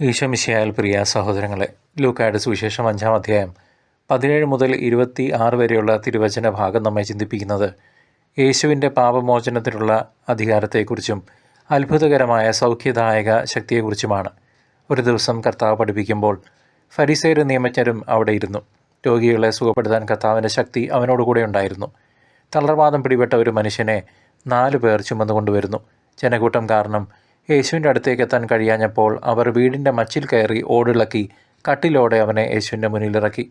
ഈശോ മിശിഹായിൽ പ്രിയ സഹോദരങ്ങളെ, ലൂക്കായുടെ സുവിശേഷം 5-ാം അധ്യായം 17 മുതൽ 26 വരെയുള്ള തിരുവചന ഭാഗം നമ്മെ ചിന്തിപ്പിക്കുന്നത് യേശുവിൻ്റെ പാപമോചനത്തിനുള്ള അധികാരത്തെക്കുറിച്ചും അത്ഭുതകരമായ സൗഖ്യദായക ശക്തിയെക്കുറിച്ചുമാണ്. ഒരു ദിവസം കർത്താവ് പഠിപ്പിക്കുമ്പോൾ ഫരിസേയരും നിയമജ്ഞരും അവിടെ ഇരുന്നു. രോഗികളെ സുഖപ്പെടുത്താൻ കർത്താവിൻ്റെ ശക്തി അവനോടുകൂടെ ഉണ്ടായിരുന്നു. തളർവാദം പിടിപെട്ട ഒരു മനുഷ്യനെ 4 പേർ ചുമന്നുകൊണ്ടുവരുന്നു. ജനക്കൂട്ടം കാരണം യേശുവിൻ്റെ അടുത്തേക്ക് എത്താൻ കഴിയാഞ്ഞപ്പോൾ അവർ വീടിൻ്റെ മച്ചിൽ കയറി ഓടിളക്കി കട്ടിലോടെ അവനെ യേശുവിൻ്റെ മുന്നിലിറക്കി.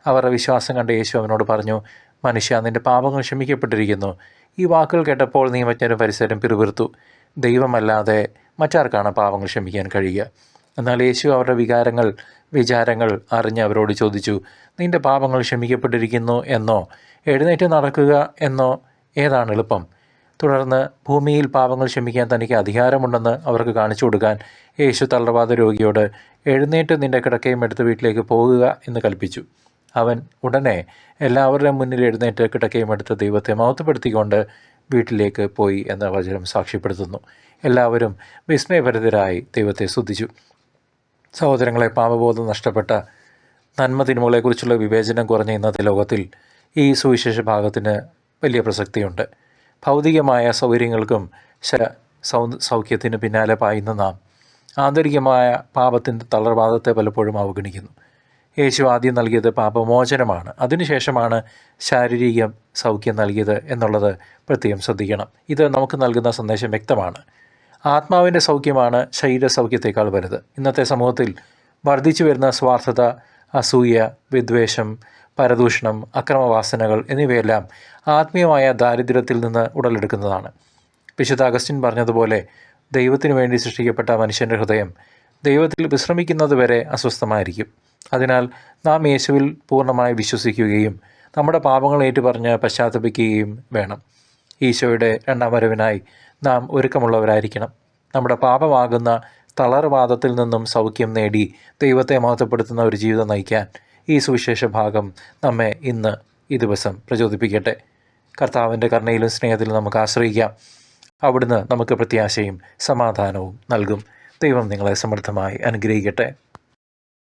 അവരുടെ വിശ്വാസം കണ്ട് യേശു അവനോട് പറഞ്ഞു, മനുഷ്യ, നിൻ്റെ പാപങ്ങൾ ക്ഷമിക്കപ്പെട്ടിരിക്കുന്നു. ഈ വാക്കുകൾ കേട്ടപ്പോൾ നിയമജ്ഞരും പരിസരം പിറുപിറുത്തു. ദൈവമല്ലാതെ മറ്റാർക്കാണ് പാപങ്ങൾ ക്ഷമിക്കാൻ കഴിയുക? എന്നാൽ യേശു അവരുടെ വിചാരങ്ങൾ അറിഞ്ഞ് അവരോട് ചോദിച്ചു, നിൻ്റെ പാപങ്ങൾ ക്ഷമിക്കപ്പെട്ടിരിക്കുന്നു എന്നോ എഴുന്നേറ്റ് നടക്കുക എന്നോ ഏതാണ് എളുപ്പം? തുടർന്ന് ഭൂമിയിൽ പാപങ്ങൾ ക്ഷമിക്കാൻ തനിക്ക് അധികാരമുണ്ടെന്ന് അവർക്ക് കാണിച്ചു കൊടുക്കാൻ യേശു തളർവാദ രോഗിയോട് എഴുന്നേറ്റ് നിൻ്റെ കിടക്കയും എടുത്ത് വീട്ടിലേക്ക് പോകുക എന്ന് കൽപ്പിച്ചു. അവൻ ഉടനെ എല്ലാവരുടെയും മുന്നിൽ എഴുന്നേറ്റ് കിടക്കയും എടുത്ത് ദൈവത്തെ മഹത്വപ്പെടുത്തിക്കൊണ്ട് വീട്ടിലേക്ക് പോയി എന്ന വചനം സാക്ഷ്യപ്പെടുത്തുന്നു. എല്ലാവരും വിസ്മയഭരിതരായി ദൈവത്തെ സ്തുതിച്ചു. സഹോദരങ്ങളെ, പാപബോധം നഷ്ടപ്പെട്ട നന്മ തിന്മകളെക്കുറിച്ചുള്ള വിവേചനം കുറഞ്ഞ ഇന്നത്തെ ലോകത്തിൽ ഈ സുവിശേഷ ഭാഗത്തിന് വലിയ പ്രസക്തിയുണ്ട്. ഭൗതികമായ സൗകര്യങ്ങൾക്കും സൗഖ്യത്തിന് പിന്നാലെ പായുന്ന നാം ആന്തരികമായ പാപത്തിൻ്റെ തളർവാദത്തെ പലപ്പോഴും അവഗണിക്കുന്നു. യേശു ആദ്യം നൽകിയത് പാപമോചനമാണ്, അതിനുശേഷമാണ് ശാരീരിക സൗഖ്യം നൽകിയത് എന്നുള്ളത് പ്രത്യേകം ശ്രദ്ധിക്കണം. ഇത് നമുക്ക് നൽകുന്ന സന്ദേശം വ്യക്തമാണ്. ആത്മാവിൻ്റെ സൗഖ്യമാണ് ശരീര സൗഖ്യത്തേക്കാൾ വലുത്. ഇന്നത്തെ സമൂഹത്തിൽ വർദ്ധിച്ചു വരുന്ന സ്വാർത്ഥത, അസൂയ, വിദ്വേഷം, പരദൂഷണം, അക്രമവാസനകൾ എന്നിവയെല്ലാം ആത്മീയമായ ദാരിദ്ര്യത്തിൽ നിന്ന് ഉടലെടുക്കുന്നതാണ്. വിശുദ്ധ അഗസ്റ്റിൻ പറഞ്ഞതുപോലെ, ദൈവത്തിനു വേണ്ടി സൃഷ്ടിക്കപ്പെട്ട മനുഷ്യൻ്റെ ഹൃദയം ദൈവത്തിൽ വിശ്രമിക്കുന്നതുവരെ അസ്വസ്ഥമായിരിക്കും. അതിനാൽ നാം യേശുവിൽ പൂർണ്ണമായി വിശ്വസിക്കുകയും നമ്മുടെ പാപങ്ങൾ ഏറ്റുപറഞ്ഞ് പശ്ചാത്തപിക്കുകയും വേണം. ഈശോയുടെ 2ാം വരവിനായി നാം ഒരുക്കമുള്ളവരായിരിക്കണം. നമ്മുടെ പാപമാകുന്ന തളർവാദത്തിൽ നിന്നും സൗഖ്യം നേടി ദൈവത്തെ മഹത്വപ്പെടുത്തുന്ന ഒരു ജീവിതം നയിക്കാൻ ഈ സുവിശേഷ ഭാഗം നമ്മെ ഈ ദിവസം പ്രചോദിപ്പിക്കട്ടെ. കർത്താവിൻ്റെ കരുണയിലും സ്നേഹത്തിലും നമുക്ക് ആശ്രയിക്കാം. അവിടുന്ന് നമുക്ക് പ്രത്യാശയും സമാധാനവും നൽകും. ദൈവം നിങ്ങളെ സമൃദ്ധമായി അനുഗ്രഹിക്കട്ടെ.